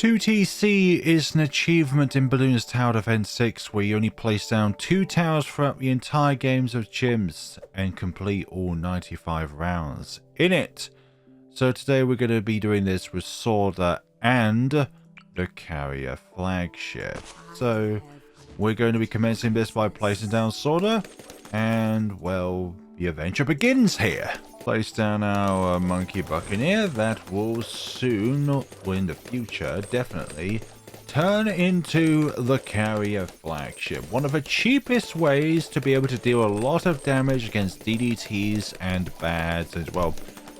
2TC is an achievement in Balloons Tower Defense 6 where you only place down 2 towers throughout the entire games of CHIMPS and complete all 95 rounds in it. So today we're going to be doing this with Sauda and the Carrier Flagship. So we're going to be commencing this by placing down Sauda, and well, the adventure begins here. Place down our Monkey Buccaneer. That will soon, or in the future, definitely, turn into the Carrier Flagship. One of the cheapest ways to be able to deal a lot of damage against DDTs and bads as well.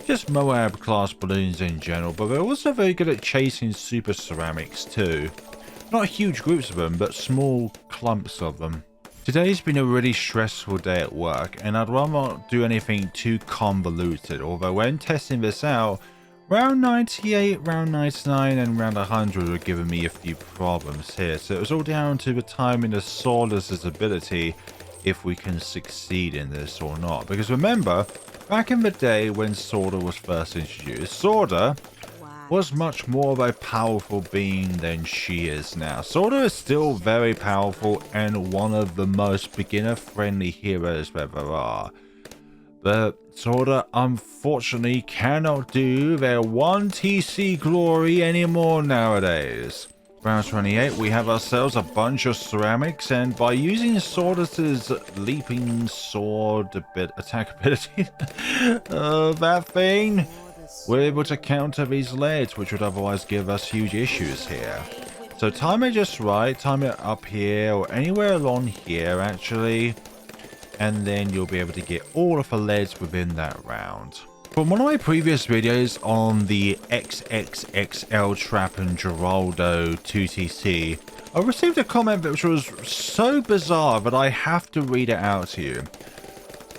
Just Moab class balloons in general, but they're also very good at chasing super ceramics too. Not huge groups of them, but small clumps of them. Today's been a really stressful day at work, and I'd rather not do anything too convoluted, although when testing this out, round 98, round 99 and round 100 were giving me a few problems here, so it was all down to the timing of Sauda's ability if we can succeed in this or not. Because remember, back in the day when Sauda was first introduced, Sauda was much more of a powerful being than she is now. Sauda is still very powerful and one of the most beginner-friendly heroes that there are. But Sauda unfortunately cannot do their 1TC glory anymore nowadays. Round 28, we have ourselves a bunch of ceramics, and by using Sauda's leaping sword attack ability, that thing, we're able to counter these leads, which would otherwise give us huge issues here. So time it just right, time it up here, or anywhere along here actually, and then you'll be able to get all of the leads within that round. From one of my previous videos on the XXXL Trap and Geraldo 2TC, I received a comment which was so bizarre that I have to read it out to you.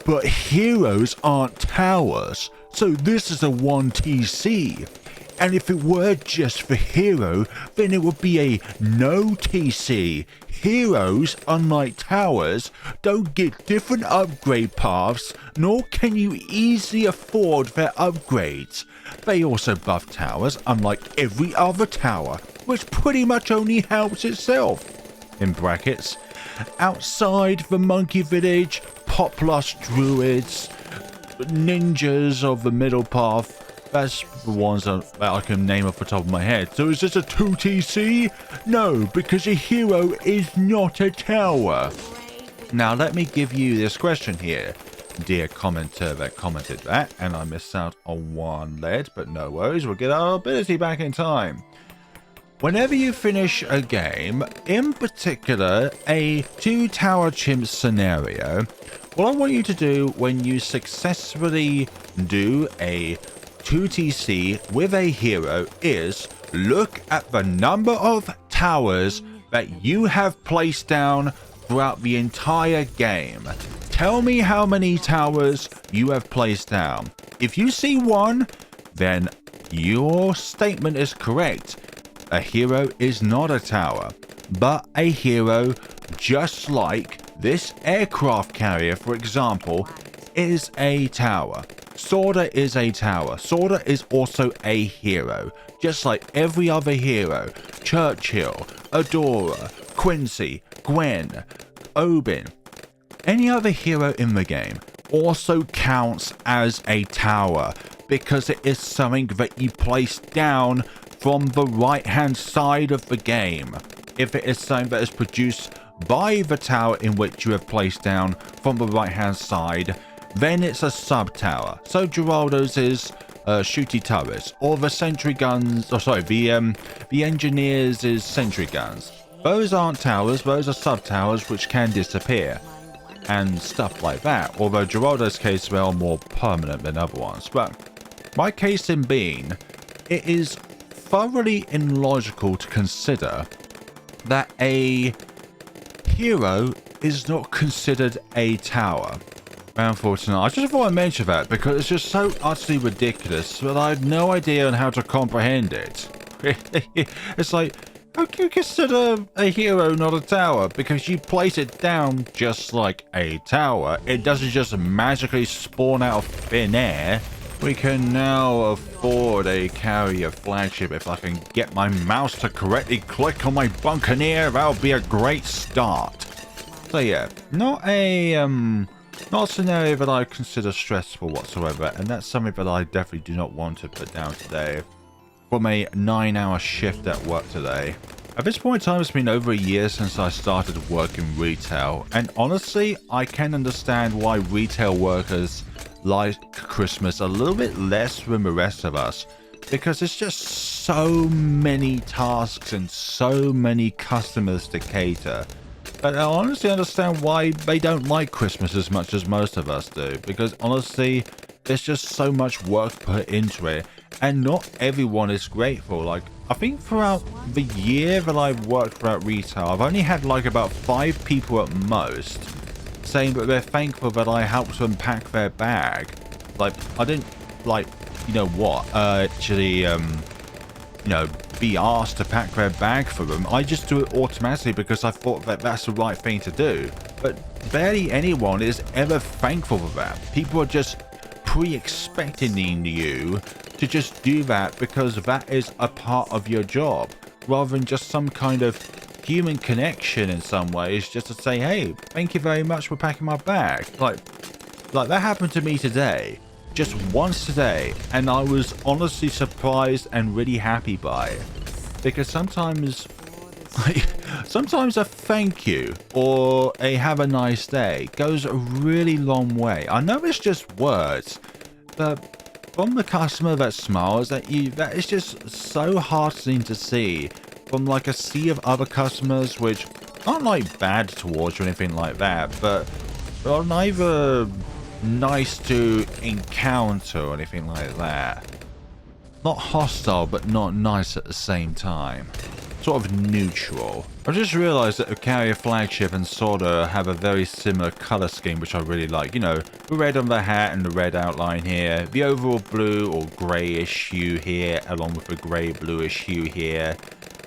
But heroes aren't towers, so this is a 1TC. And if it were just for hero, then it would be a no TC. Heroes, unlike towers, don't get different upgrade paths, nor can you easily afford their upgrades. They also buff towers, unlike every other tower, which pretty much only helps itself. In brackets, outside the monkey village, populous druids, ninjas of the middle path, that's the ones that I can name off the top of my head. So is this a 2TC? No, because a hero is not a tower. Now let me give you this question here, dear commenter that commented that, and I missed out on one lead, but no worries, we'll get our ability back in time. Whenever you finish a game, in particular a 2-tower chimp scenario, what I want you to do when you successfully do a 2TC with a hero is look at the number of towers that you have placed down throughout the entire game. Tell me how many towers you have placed down. If you see one, then your statement is correct. A hero is not a tower, but a hero, just like this aircraft carrier, for example, is a tower. Sauda is a tower. Sauda is also a hero, just like every other hero. Churchill, Adora, Quincy, Gwen, Obin, any other hero in the game also counts as a tower because it is something that you place down from the right hand side of the game. If it is something that is produced by the tower in which you have placed down from the right hand side, then it's a sub tower. So Geraldo's is shooty turrets, or the sentry guns, the engineers is sentry guns. Those aren't towers, those are sub towers which can disappear and stuff like that, although Geraldo's case they are more permanent than other ones. But my case in being, it is thoroughly illogical to consider that a hero is not considered a tower. Unfortunately, I just thought I'd mention that because it's just so utterly ridiculous that I had no idea on how to comprehend it. It's like, how can you consider a hero not a tower? Because you place it down just like a tower. It doesn't just magically spawn out of thin air. We can now afford a Carrier Flagship. If I can get my mouse to correctly click on my Buccaneer, that'll be a great start. So yeah, not a scenario that I consider stressful whatsoever, and that's something that I definitely do not want to put down today. From a 9-hour shift at work today. At this point in time, it's been over a year since I started working retail, and honestly, I can understand why retail workers like Christmas a little bit less than the rest of us, because it's just so many tasks and so many customers to cater. But I honestly understand why they don't like Christmas as much as most of us do, because honestly, there's just so much work put into it, and not everyone is grateful. Like, I think throughout the year that I've worked throughout retail, I've only had like about 5 people at most saying that they're thankful that I helped them pack their bag. Like, I didn't, like, you know what, actually, you know, be asked to pack their bag for them. I just do it automatically because I thought that that's the right thing to do. But barely anyone is ever thankful for that. People are just pre-expecting you to just do that because that is a part of your job, rather than just some kind of human connection in some ways, just to say, hey, thank you very much for packing my bag. Like that happened to me today, just once today, and I was honestly surprised and really happy by it, because sometimes a thank you or a have a nice day goes a really long way. I know it's just words, but from the customer that smiles at you, that is just so heartening to see. From like a sea of other customers, which aren't like bad towards you or anything like that, but are neither nice to encounter or anything like that. Not hostile, but not nice at the same time. Sort of neutral. I just realized that the Carrier Flagship and Sauda have a very similar color scheme, which I really like. You know, the red on the hat and the red outline here, the overall blue or grayish hue here, along with the grey bluish hue here.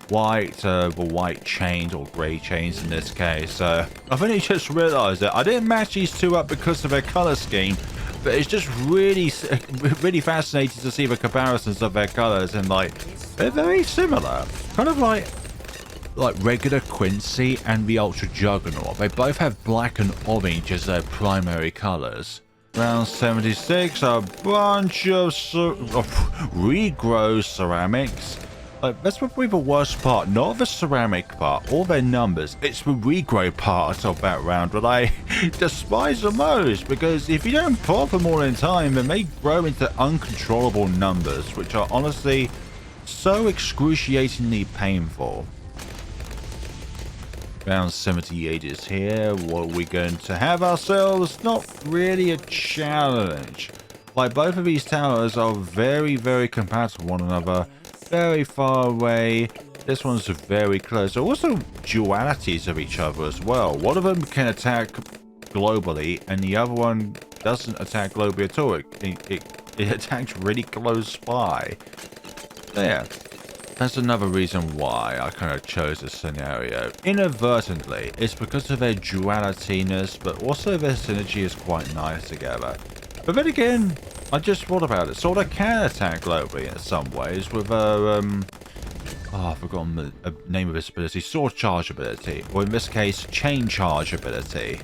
White, the white chains, or grey chains in this case. I've only just realised that I didn't match these two up because of their colour scheme, but it's just really fascinating to see the comparisons of their colours, and like, they're very similar. Kind of like regular Quincy and the Ultra Juggernaut. They both have black and orange as their primary colours. Round 76, a bunch of regrow ceramics. Like, that's probably the worst part, not the ceramic part or their numbers, it's the regrow part of that round that I despise the most, because if you don't pop them all in time, then they grow into uncontrollable numbers, which are honestly so excruciatingly painful. Round 78 is here. What are we going to have ourselves? Not really a challenge. Like, both of these towers are very, very compatible with one another. Very far away. This one's very close. There are also dualities of each other as well. One of them can attack globally, and the other one doesn't attack globally at all. It attacks really close by. There. That's another reason why I kind of chose this scenario. Inadvertently, it's because of their dualityness, but also their synergy is quite nice together. But then again, I just thought about it. Sauda can attack globally in some ways with a, I've forgotten the name of this ability. Sword charge ability. Or in this case, chain charge ability.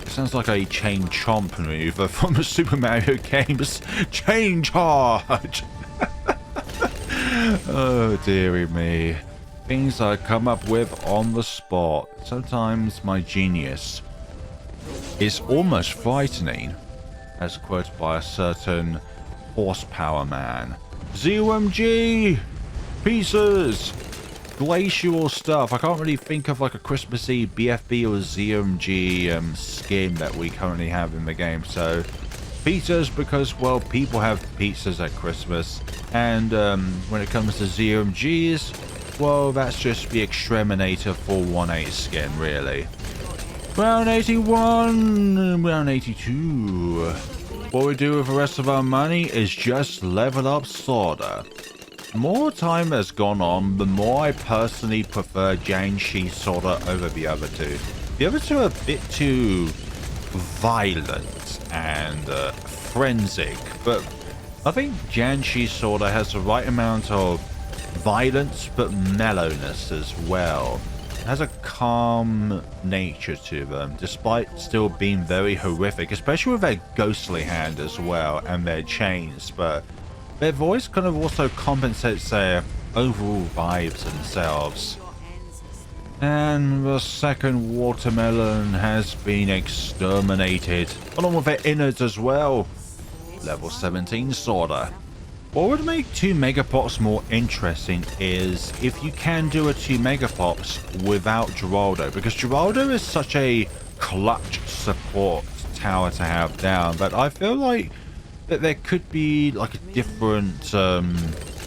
It sounds like a chain chomp maneuver from the Super Mario games. Chain charge! Oh, dearie me. Things I come up with on the spot. Sometimes my genius is almost frightening. As quoted by a certain horsepower man. ZOMG! Pieces! Glacial stuff. I can't really think of like a Christmassy BFB or ZOMG skin that we currently have in the game. So, pizzas because, well, people have pizzas at Christmas. And when it comes to ZOMGs, well, that's just the Exterminator 418 skin, really. Round 81, round 82. What we do with the rest of our money is just level up Sauda. The more time has gone on, the more I personally prefer Jiangxi Sauda over the other two. The other two are a bit too violent and frenzic, but I think Janshi Sauda has the right amount of violence but mellowness as well. It has a calm nature to them, despite still being very horrific, especially with their ghostly hand as well and their chains, but their voice kind of also compensates their overall vibes themselves. And the second watermelon has been exterminated, along with their innards as well. Level 17 Sauda. What would make 2 Megapops more interesting is if you can do a 2 Megapops without Geraldo, because Geraldo is such a clutch support tower to have down, but I feel like that there could be like a different, I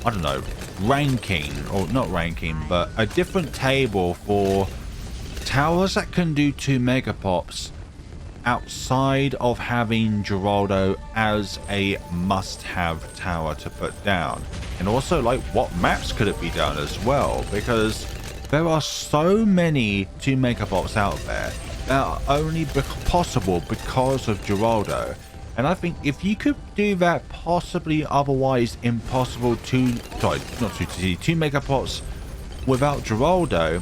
don't know, ranking, or not ranking, but a different table for towers that can do 2 Megapops outside of having Geraldo as a must-have tower to put down. And also, like, what maps could it be done as well? Because there are so many 2 Megapops out there that are only possible because of Geraldo. And I think if you could do that possibly otherwise impossible 2 Megapops without Geraldo,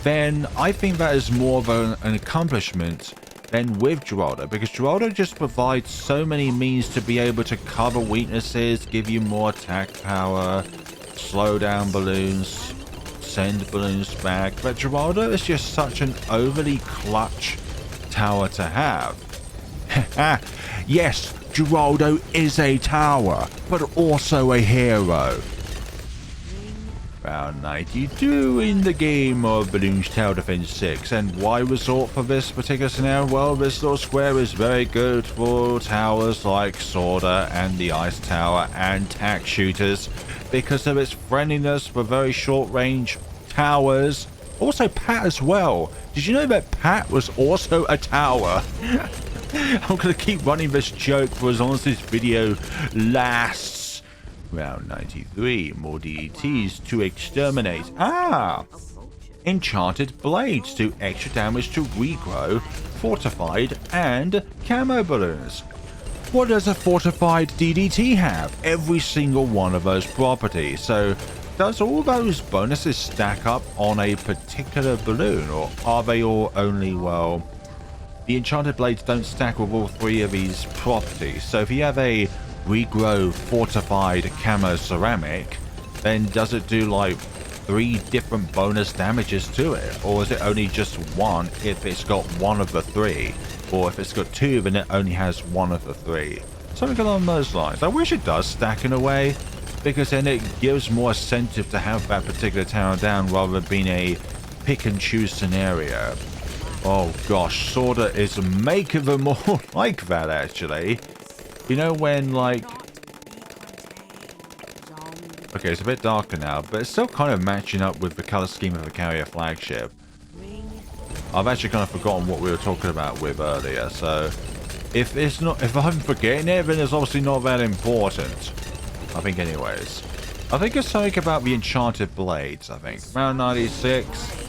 then I think that is more of an accomplishment than with Geraldo, because Geraldo just provides so many means to be able to cover weaknesses, give you more attack power, slow down balloons, send balloons back, but Geraldo is just such an overly clutch tower to have. Yes, Geraldo is a tower, but also a hero. Round 92 in the game of Bloons Tower Defense 6. And why resort for this particular scenario? Well, this little square is very good for towers like Sauda and the Ice Tower and tack shooters because of its friendliness for very short range towers. Also Pat as well. Did you know that Pat was also a tower? I'm going to keep running this joke for as long as this video lasts. Round 93, more DETs to exterminate. Enchanted blades do extra damage to regrow, fortified, and camo balloons. What does a fortified DDT have? Every single one of those properties. So does all those bonuses stack up on a particular balloon, or are they all only, well, the enchanted blades don't stack with all 3 of these properties. So if you have a regrow fortified camo ceramic, then does it do like 3 different bonus damages to it, or is it only just 1 if it's got 1 of the 3, or if it's got 2 then it only has 1 of the 3, something along those lines. I wish it does stack in a way, because then it gives more incentive to have that particular tower down rather than being a pick and choose scenario. Oh gosh, Sauda is making them more like that actually. You know when, like... Okay, it's a bit darker now, but it's still kind of matching up with the color scheme of the Carrier Flagship. I've actually kind of forgotten what we were talking about with earlier, so... If I'm forgetting it, then it's obviously not that important. I think anyways. I think it's something about the enchanted blades, I think. Round 96.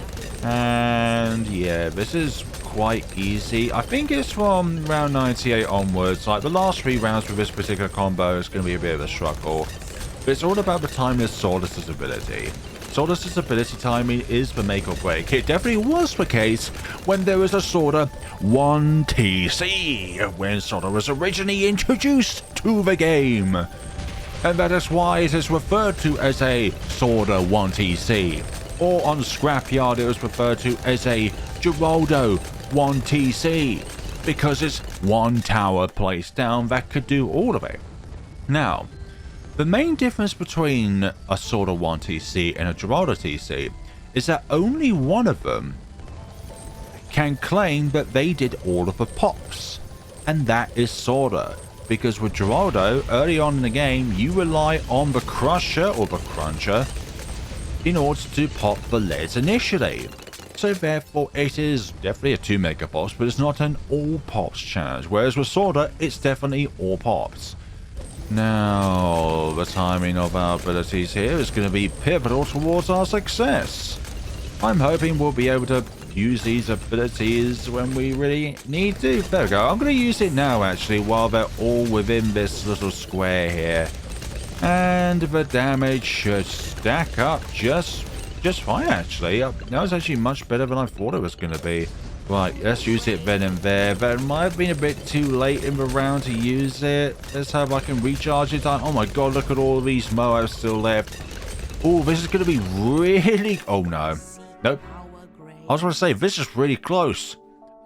And yeah, this is quite easy. I think it's from round 98 onwards. Like the last 3 rounds with this particular combo is going to be a bit of a struggle. But it's all about the timing of Saudus' ability. Saudus' ability timing is the make or break. It definitely was the case when there was a Sauda 1TC, when Sauda was originally introduced to the game. And that is why it is referred to as a Sauda 1TC. Or on Scrapyard it was referred to as a Geraldo 1TC, because it's 1 tower placed down that could do all of it. Now, the main difference between a Sauda 1TC and a Geraldo TC is that only one of them can claim that they did all of the pops, and that is Sauda. Because with Geraldo, early on in the game, you rely on the Crusher or the Cruncher in order to pop the leads initially. So therefore it is definitely a 2 Megapops, but it's not an all pops challenge, whereas with Sauda it's definitely all pops. Now the timing of our abilities here is going to be pivotal towards our success. I'm hoping we'll be able to use these abilities when we really need to. There we go. I'm going to use it now, actually, while they're all within this little square here. And the damage should stack up just fine, actually. That was actually much better than I thought it was going to be. Right, let's use it then and there. That might have been a bit too late in the round to use it. Let's have I can recharge it. Oh my god, look at all these Moabs still left. Oh, this is going to be really... Oh no. Nope. I was going to say, this is really close.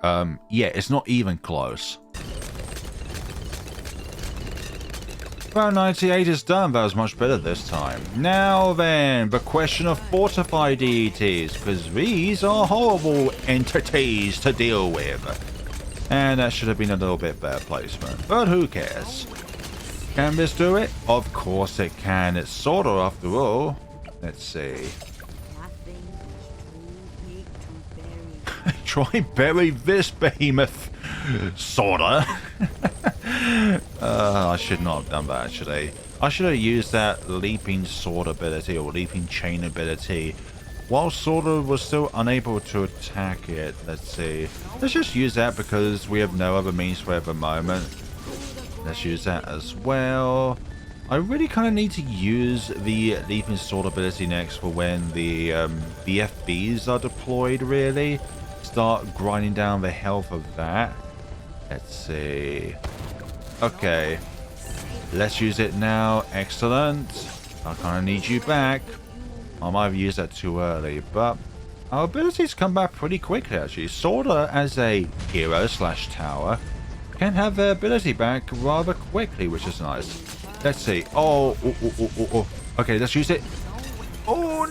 Yeah, it's not even close. Round 98 is done. That was much better this time. Now then, the question of fortified deities, because these are horrible entities to deal with. And that should have been a little bit better placement, but who cares? Can this do it? Of course it can. It's Sauda after all. Let's see. Try bury this behemoth, Sauda. I should not have done that, actually. I should have used that leaping sword ability or leaping chain ability while Sauda was still unable to attack it. Let's see. Let's just use that because we have no other means for it at the moment. Let's use that as well. I really kind of need to use the leaping sword ability next for when the FBs are deployed, really. Start grinding down the health of that. Let's see. Okay. Let's use it now. Excellent. I kind of need you back. I might have used that too early, but our abilities come back pretty quickly, actually. Sauda, as a hero / tower, can have their ability back rather quickly, which is nice. Let's see. Oh. Okay, let's use it. Oh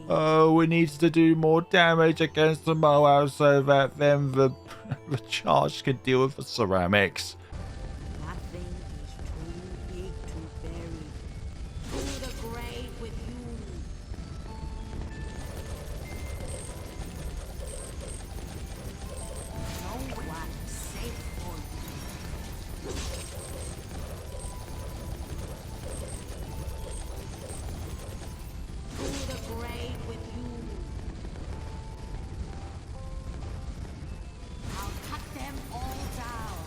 no! We need to do more damage against the Moab so that then the charge can deal with the ceramics. Nothing is too big to bury. To the grave with you. No one safe for you. To the grave with you. I'll cut them all down.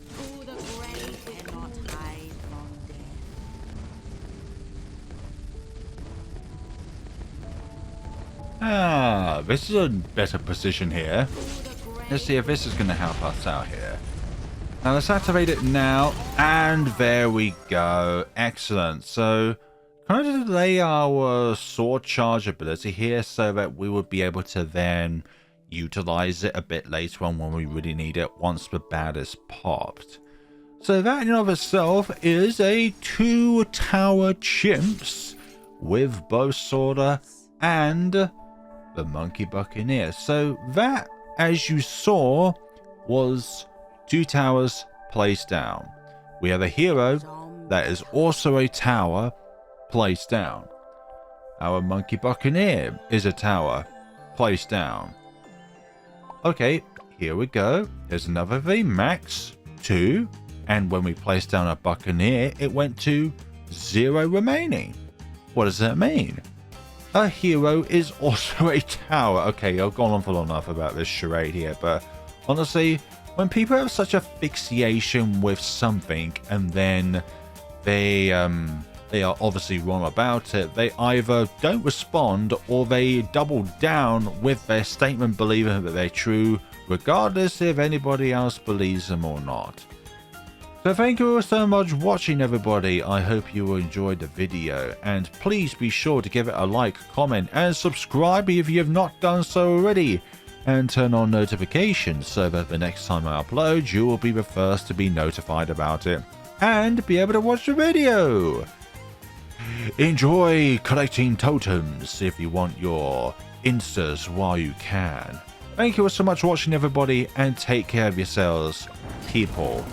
To the grave cannot hide from death. Ah, this is a better position here. Let's see if this is going to help us out here. Now let's activate it now, and there we go. Excellent. So, kind of delay our sword charge ability here so that we would be able to then utilize it a bit later on when we really need it once the bat is popped. So that in and of itself is a 2-tower chimps with both Sauda and the Monkey Buccaneer. So that, as you saw, was 2 towers placed down. We have a hero that is also a tower placed down. Our Monkey Buccaneer is a tower placed down. Okay, here we go. There's another V max 2, and when we placed down a Buccaneer, it went to 0 remaining. What does that mean? A hero is also a tower. Okay, I've gone on for long enough about this charade here, but honestly, when people have such a fixation with something and then they are obviously wrong about it, they either don't respond or they double down with their statement believing that they're true, regardless if anybody else believes them or not. So thank you all so much for watching, everybody. I hope you enjoyed the video, and please be sure to give it a like, comment and subscribe if you have not done so already, and turn on notifications so that the next time I upload you will be the first to be notified about it and be able to watch the video. Enjoy collecting totems if you want your instas while you can. Thank you all so much for watching, everybody, and take care of yourselves, people.